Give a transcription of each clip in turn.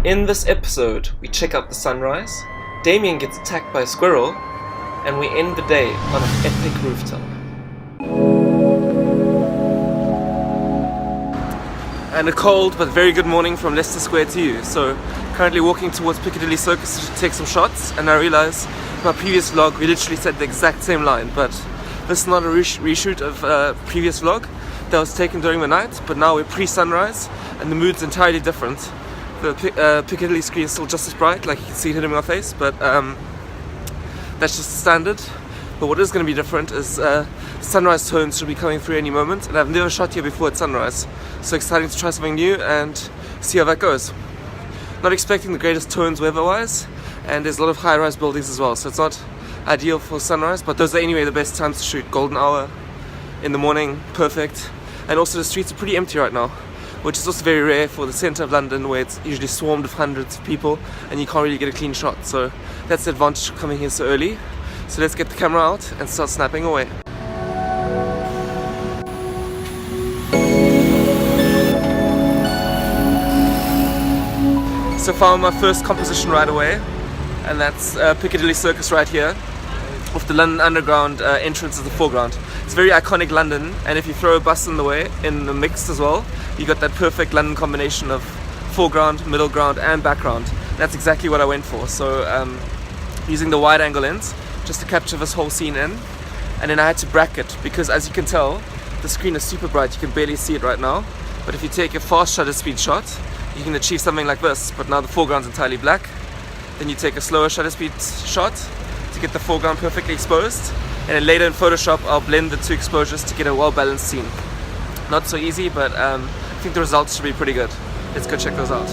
In this episode, we check out the sunrise, Damien gets attacked by a squirrel, and we end the day on an epic rooftop. And a cold but very good morning from Leicester Square to you. So, currently walking towards Piccadilly Circus to take some shots, and I realise in my previous vlog we literally said the exact same line, but this is not a reshoot of a previous vlog that was taken during the night, but now we're pre-sunrise and the mood's entirely different. The Piccadilly screen is still just as bright, like you can see it hitting my face, but that's just standard. But what is going to be different is sunrise tones should be coming through any moment, and I've never shot here before at sunrise, so exciting to try something new and see how that goes. Not expecting the greatest tones weather-wise, and there's a lot of high-rise buildings as well, so it's not ideal for sunrise, but those are anyway the best times to shoot. Golden hour in the morning, perfect. And also the streets are pretty empty right now, which is also very rare for the centre of London, where it's usually swarmed with hundreds of people and you can't really get a clean shot. So that's the advantage of coming here so early. So let's get the camera out and start snapping away. So found my first composition right away, and that's Piccadilly Circus right here, with the London Underground entrance as the foreground. It's very iconic London, and if you throw a bus in the way, in the mix as well, you got that perfect London combination of foreground, middle ground and background. That's exactly what I went for. So using the wide angle lens just to capture this whole scene in, and then I had to bracket, because as you can tell the screen is super bright, you can barely see it right now, but if you take a fast shutter speed shot you can achieve something like this, but now the foreground's entirely black. Then you take a slower shutter speed shot to get the foreground perfectly exposed, and then later in Photoshop I'll blend the two exposures to get a well-balanced scene. Not so easy, but I think the results should be pretty good. Let's go check those out.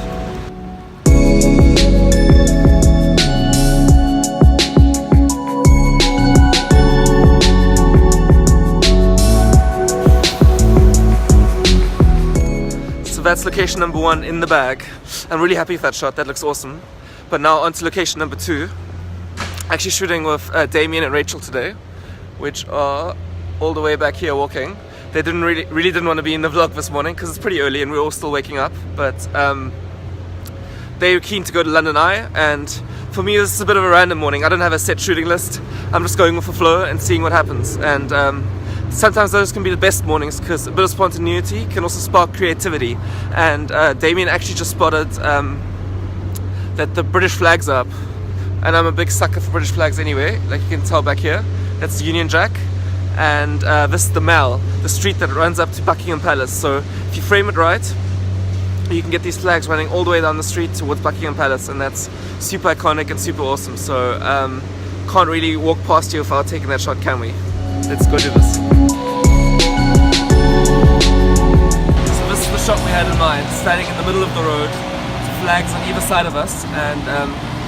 So that's location number 1 in the bag. I'm really happy with that shot, that looks awesome. But now on to location number 2. Actually shooting with Damien and Rachel today, which are all the way back here walking. They really didn't want to be in the vlog this morning because it's pretty early and we're all still waking up, but they were keen to go to London Eye, and for me this is a bit of a random morning. I don't have a set shooting list, I'm just going with the flow and seeing what happens, and sometimes those can be the best mornings because a bit of spontaneity can also spark creativity. And Damien actually just spotted that the British flag's up, and I'm a big sucker for British flags anyway, like you can tell back here. That's the Union Jack, and this is the Mall, the street that runs up to Buckingham Palace. So if you frame it right, you can get these flags running all the way down the street towards Buckingham Palace, and that's super iconic and super awesome. So can't really walk past you without taking that shot, can we? Let's go do this. So this is the shot we had in mind, standing in the middle of the road, flags on either side of us, and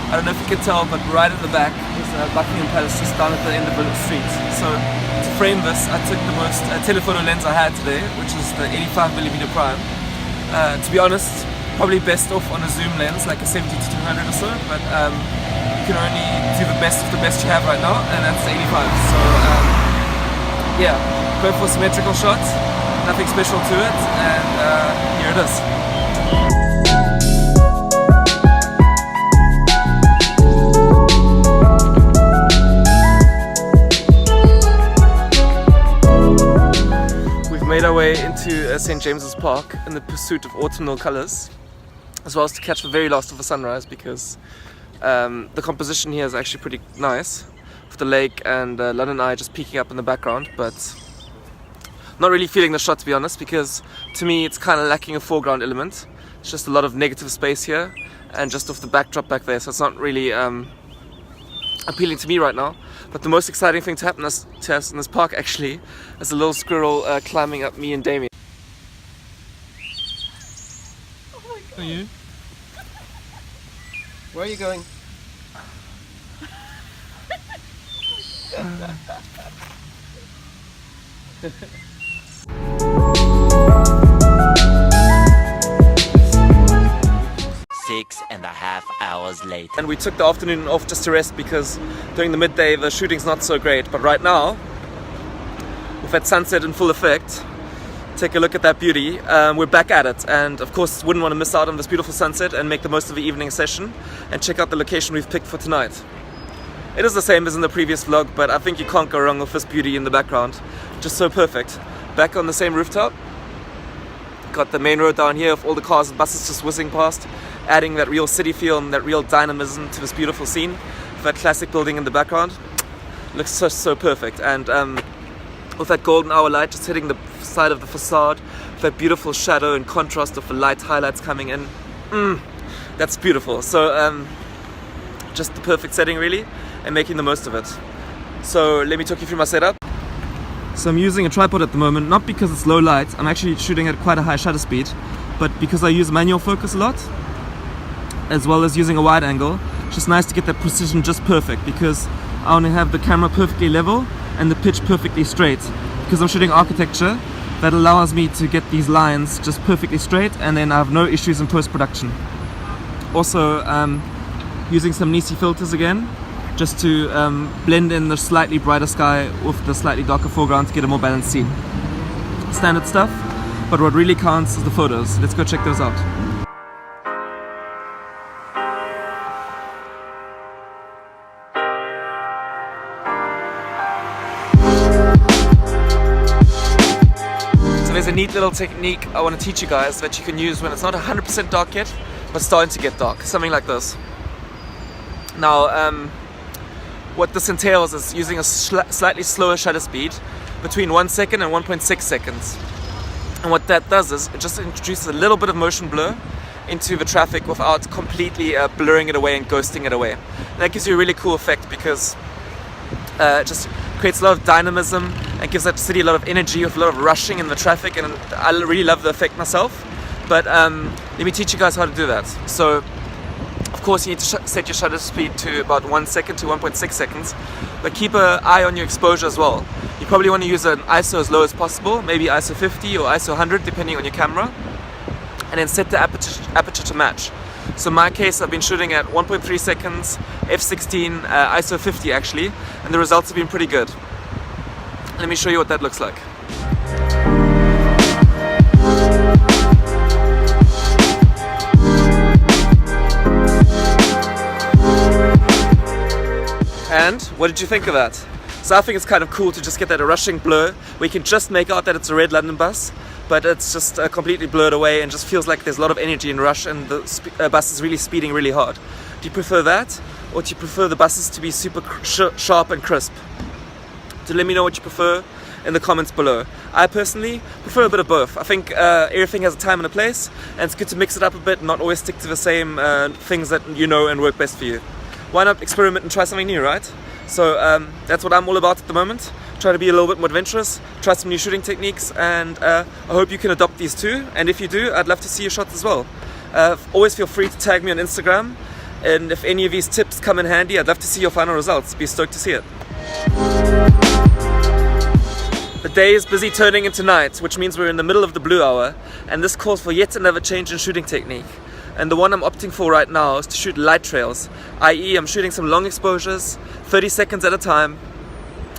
I don't know if you can tell, but right at the back is Buckingham Palace, just down at the end of the street. So to frame this, I took the most telephoto lens I had today, which is the 85mm prime. To be honest, probably best off on a zoom lens, like a 70-200 or so, but you can only do the best of the best you have right now, and that's the 85. So yeah, go for symmetrical shots, nothing special to it, and here it is. Made our way into St. James's Park in the pursuit of autumnal colours, as well as to catch the very last of the sunrise, because the composition here is actually pretty nice, with the lake and London Eye just peeking up in the background, but not really feeling the shot, to be honest, because to me it's kind of lacking a foreground element. It's just a lot of negative space here and just off the backdrop back there, so it's not really appealing to me right now. But the most exciting thing to happen to us in this park actually is a little squirrel climbing up me and Damien. Oh my God. Are you? Where are you going? Six and a half hours later. And we took the afternoon off just to rest, because during the midday the shooting's not so great, but right now with that sunset in full effect take a look at that beauty. We're back at it, and of course wouldn't want to miss out on this beautiful sunset and make the most of the evening session and check out the location we've picked for tonight. It is the same as in the previous vlog, but I think you can't go wrong with this beauty in the background. Just so perfect. Back on the same rooftop. Got the main road down here with all the cars and buses just whizzing past, adding that real city feel and that real dynamism to this beautiful scene. With that classic building in the background. Looks so perfect. And with that golden hour light just hitting the side of the facade, with that beautiful shadow and contrast of the light highlights coming in. That's beautiful. So just the perfect setting really, and making the most of it. So let me talk you through my setup. So I'm using a tripod at the moment, not because it's low light, I'm actually shooting at quite a high shutter speed, but because I use manual focus a lot, as well as using a wide angle. It's just nice to get that precision just perfect, because I want to have the camera perfectly level and the pitch perfectly straight. Because I'm shooting architecture, that allows me to get these lines just perfectly straight, and then I have no issues in post-production. Also, using some Nisi filters again, just to blend in the slightly brighter sky with the slightly darker foreground to get a more balanced scene. Standard stuff, but what really counts is the photos. Let's go check those out. So there's a neat little technique I want to teach you guys that you can use when it's not 100% dark yet, but starting to get dark. Something like this. Now, what this entails is using a slightly slower shutter speed between 1 second and 1.6 seconds. And what that does is it just introduces a little bit of motion blur into the traffic without completely blurring it away and ghosting it away. And that gives you a really cool effect, because it just creates a lot of dynamism and gives that city a lot of energy with a lot of rushing in the traffic, and I really love the effect myself. But let me teach you guys how to do that. So of course you need to set your shutter speed to about 1 second to 1.6 seconds, but keep an eye on your exposure as well. You probably want to use an ISO as low as possible, maybe ISO 50 or ISO 100 depending on your camera, and then set the aperture to match. So in my case I've been shooting at 1.3 seconds, f16, ISO 50 actually, and the results have been pretty good. Let me show you what that looks like. And what did you think of that? So I think it's kind of cool to just get that rushing blur where you can just make out that it's a red London bus, but it's just completely blurred away and just feels like there's a lot of energy and rush, and the bus is really speeding really hard. Do you prefer that, or do you prefer the buses to be super sharp and crisp? So let me know what you prefer in the comments below. I personally prefer a bit of both. I think everything has a time and a place, and it's good to mix it up a bit and not always stick to the same things that you know and work best for you. Why not experiment and try something new, right? So that's what I'm all about at the moment. Try to be a little bit more adventurous, try some new shooting techniques, and I hope you can adopt these too. And if you do, I'd love to see your shots as well. Always feel free to tag me on Instagram, and if any of these tips come in handy, I'd love to see your final results. Be stoked to see it. The day is busy turning into night, which means we're in the middle of the blue hour, and this calls for yet another change in shooting technique. And the one I'm opting for right now is to shoot light trails, i.e. I'm shooting some long exposures, 30 seconds at a time,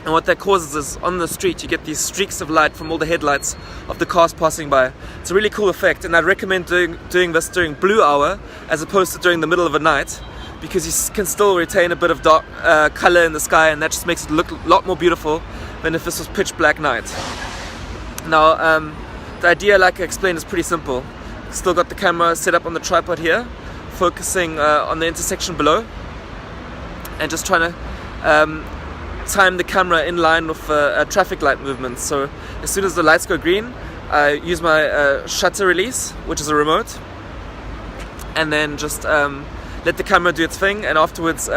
and what that causes is on the street you get these streaks of light from all the headlights of the cars passing by. It's a really cool effect, and I'd recommend doing this during blue hour as opposed to during the middle of the night, because you can still retain a bit of dark color in the sky, and that just makes it look a lot more beautiful than if this was pitch black night. Now the idea, like I explained, is pretty simple. Still got the camera set up on the tripod here, focusing on the intersection below, and just trying to time the camera in line with traffic light movements. So as soon as the lights go green, I use my shutter release, which is a remote, and then just let the camera do its thing, and afterwards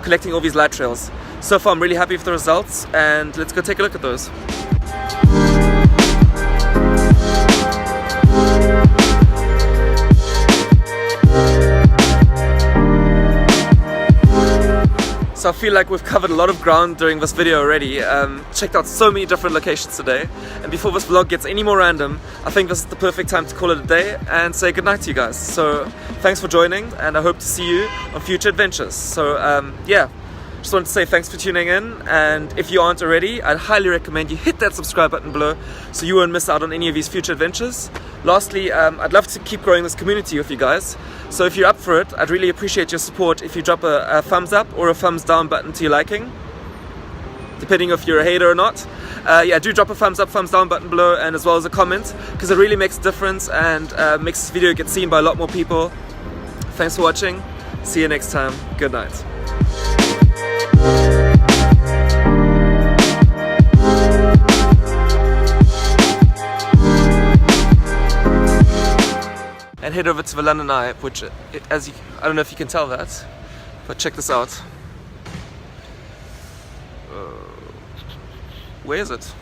collecting all these light trails. So far I'm really happy with the results, and let's go take a look at those. So I feel like we've covered a lot of ground during this video already. Checked out so many different locations today, and before this vlog gets any more random, I think this is the perfect time to call it a day and say goodnight to you guys. So thanks for joining, and I hope to see you on future adventures. So yeah, Just want to say thanks for tuning in, and if you aren't already, I'd highly recommend you hit that subscribe button below so you won't miss out on any of these future adventures. Lastly, I'd love to keep growing this community with you guys, so if you're up for it, I'd really appreciate your support if you drop a thumbs up or a thumbs down button to your liking, depending if you're a hater or not. Yeah, do drop a thumbs up, thumbs down button below, and as well as a comment, because it really makes a difference and makes this video get seen by a lot more people. Thanks for watching. See you next time. Good night. And head over to the London Eye, which, I don't know if you can tell that, but check this out. Where is it?